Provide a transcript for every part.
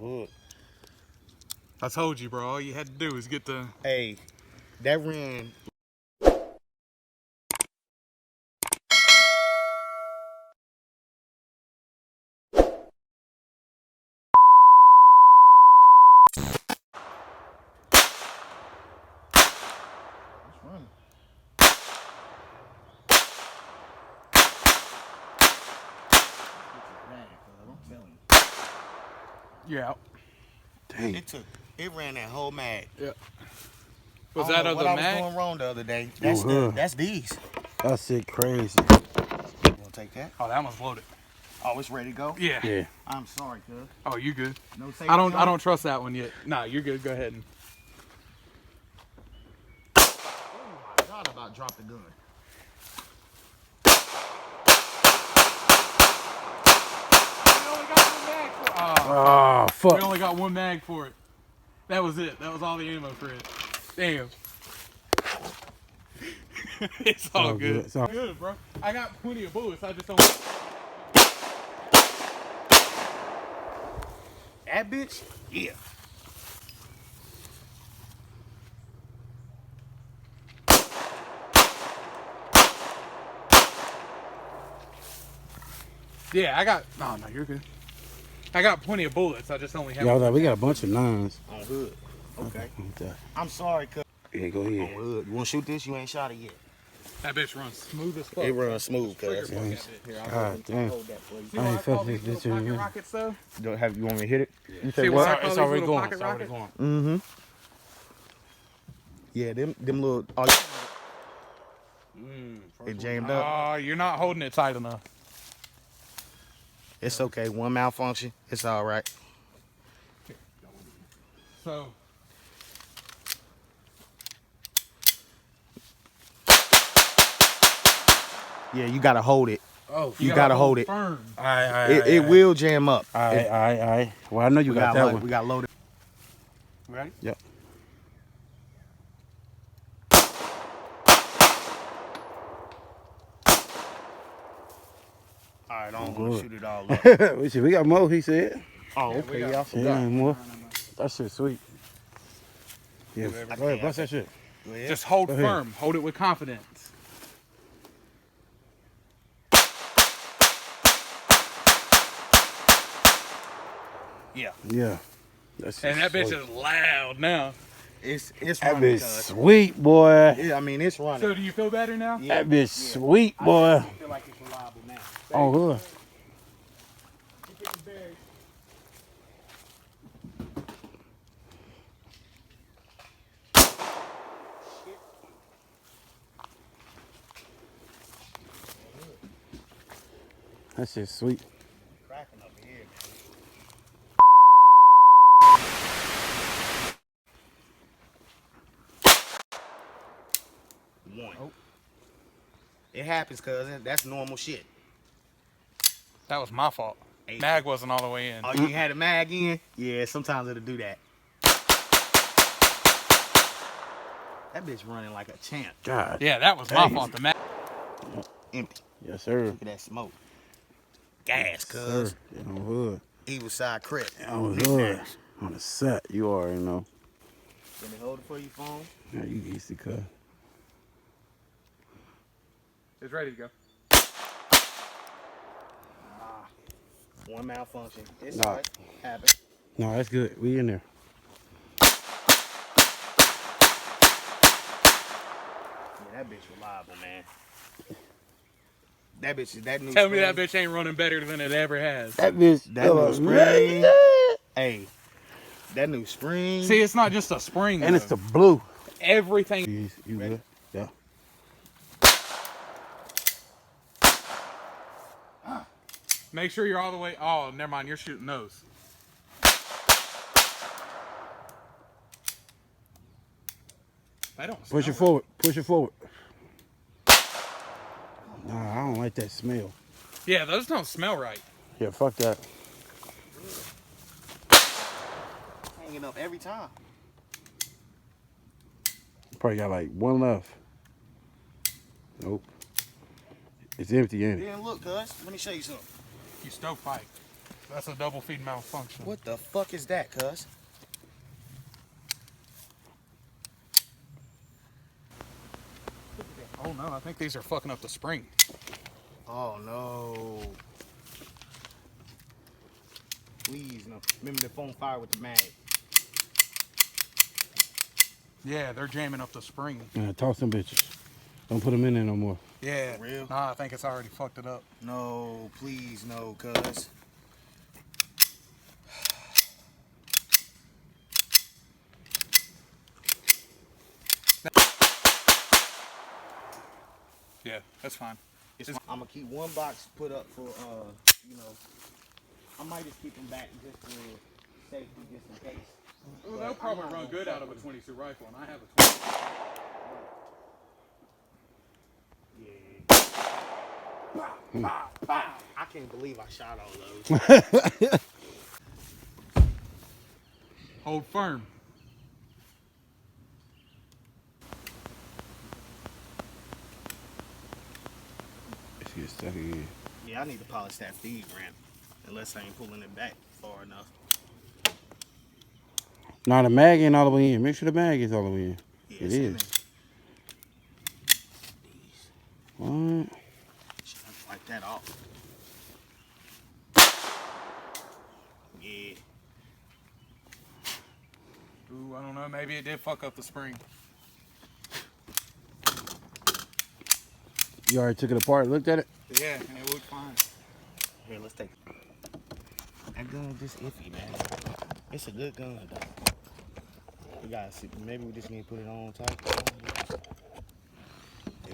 hood. I told you, bro. All you had to do is get the... Hey, that ran... You're out. Dang. It ran that whole mag. Yeah. Was that other mag? What I was doing wrong the other day. That's these. That's it crazy. You wanna take that? Oh, that one's loaded. Oh, it's ready to go? Yeah. Yeah. I'm sorry, cuz. Oh, you good? No safety I don't trust that one yet. Nah, you're good. Go ahead. Oh my God, I about dropped the gun. Oh, fuck. We only got one mag for it. That was it. That was all the ammo for it. Damn. It's all good. It's all good, bro. I got plenty of bullets. I just don't... That bitch? Yeah. Yeah, I got... No, you're good. I got plenty of bullets. I just only have... Yeah, we got a bunch of nines. On hood. Okay. Okay. I'm sorry, cuz. Yeah, go ahead. On hood. You want to shoot this? You ain't shot it yet. That bitch runs smooth as fuck. It runs smooth, cuz. God damn. Hold that for you. See why I call these little pocket rockets, though? You want me to hit it? Yeah. You See say why I what? call It's these already little going. pocket It's already rockets? going. Mm-hmm. Yeah, them little... Oh, it jammed up. Oh, you're not holding it tight enough. It's okay. One malfunction. It's all right. So... Yeah, you gotta hold it. Oh, You gotta hold it. Firm. It will jam up. All right. Well, I know you got that one. We got loaded. Ready? Yep. All right, I don't want to shoot it all up. We got more, he said. Oh, okay. Yeah, I Yeah, forgot. ain't more. That shit sweet. Yeah, I go ahead, can't. bust that shit. Go ahead. Just hold Go ahead. firm. Hold it with confidence. Yeah. Yeah. That's And that bitch is loud now. It's That running. bitch cuz. sweet, boy. Yeah, I mean, it's running. So do you feel better now? Yeah. That bitch sweet, boy. I feel like it's reliable now. Oh, good. That shit sweet. Cracking over here, man. One. It happens, cousin. That's normal shit. That was my fault. Hey. Mag wasn't all the way in. Oh, you had a mag in? Yeah, sometimes it'll do that. That bitch running like a champ. God. Yeah, that was my Dang. fault. The mag. Empty. Yes, sir. Look at that smoke. Gas, Sir. cuz. Yeah, on hood. Evil side crip. On hood. On the set. You already know. Let me hold it for you, phone. Yeah, you easy, cuz. It's ready to go. One malfunction. It's Nah. alright. Happens. No, that's good. We in there. Yeah, that bitch reliable, man. That bitch is that new Tell me spring. that bitch ain't running better than it ever has. That bitch. That new spring. Hey, that new spring. See, it's not just a spring. And though. it's the blue. Everything. You good? Yeah. Make sure you're all the way. Oh, never mind. You're shooting those. They don't. Push it smell forward. Push it forward. Nah, I don't like that smell. right. Yeah, those don't smell right. Yeah, fuck that. Hanging up every time. Probably got like one left. Nope. It's empty, ain't it? Then look, cuz. Let me show you something. You stovepipe. That's a double feed malfunction. What the fuck is that, cuz? Oh no, I think these are fucking up the spring. Oh no. Please no. Remember the phone fire with the mag. Yeah, they're jamming up the spring. Man, toss them bitches. Don't put them in there no more. Yeah. For real? Nah, I think it's already fucked it up. No, please no, cuz. Yeah, that's fine. I'm gonna keep one box put up for you know, I might just keep them back just for safety, just in case. Well, they'll probably run good out of a 22 rifle, and I have a 20. Yeah. I can't believe I shot all those. Hold firm. Let's get stuck again. Yeah, I need to polish that feed ramp. Unless I ain't pulling it back far enough. Nah, the mag ain't all the way in. Make sure the mag is all the way in. Yeah, It is. What? Should I wipe that off? Yeah. Ooh, I don't know. Maybe it did fuck up the spring. You already took it apart, looked at it? Yeah, and it looked fine. Here, let's take it. That gun just iffy, man. It's a good gun, though. We gotta see. Maybe we just need to put it on tight.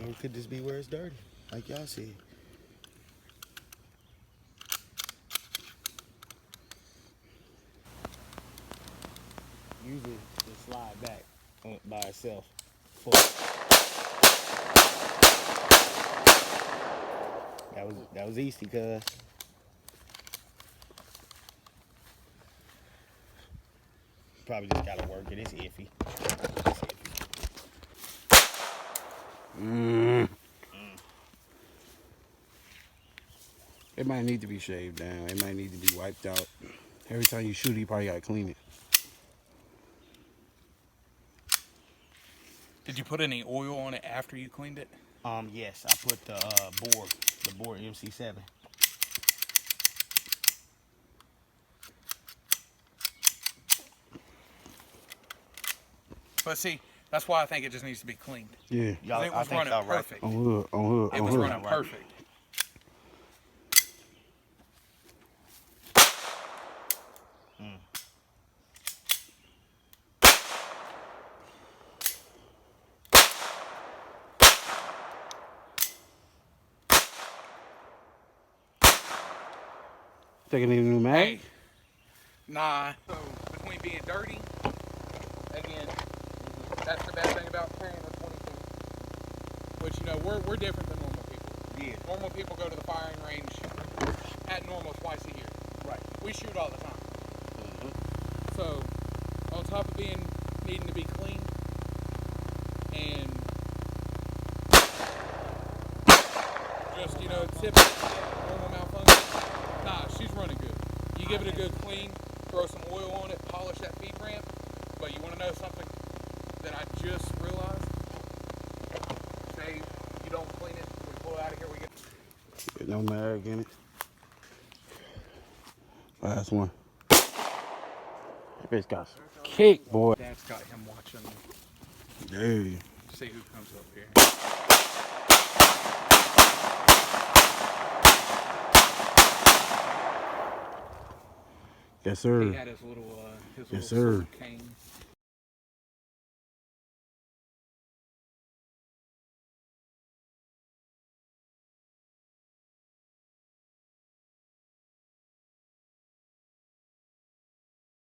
Or it could just be where it's dirty, like y'all see. Usually it slide back by itself. That was easy, cuz. Probably just gotta work it. It's iffy. It might need to be shaved down. It might need to be wiped out. Every time you shoot it, you probably gotta clean it. Did you put any oil on it after you cleaned it? Yes, I put the board MC7. But see, that's why I think it just needs to be cleaned. Yeah. Y'all, It was running perfect. On hood, on hood, It on was hood. running perfect. Taking any new mag? Hey, nah. So between being dirty, again, that's the bad thing about carrying a 22. Which, you know, we're different than normal people. Yeah. Normal people go to the firing range at normal twice a year. Right. We shoot all the time. So, on top of needing to be clean and just, you know, typical normal malfunction, nah, she's running good. You give it a good clean, throw some oil on it, polish that feed ramp. But you want to know something that I just realized? Say you don't clean it, we pull out of here, we get... No mag in it. Last one. That bitch got some kick, boy. Dad's got him watching. Hey. See who comes up here. Yes, sir. He had his little Yes, sir. cane.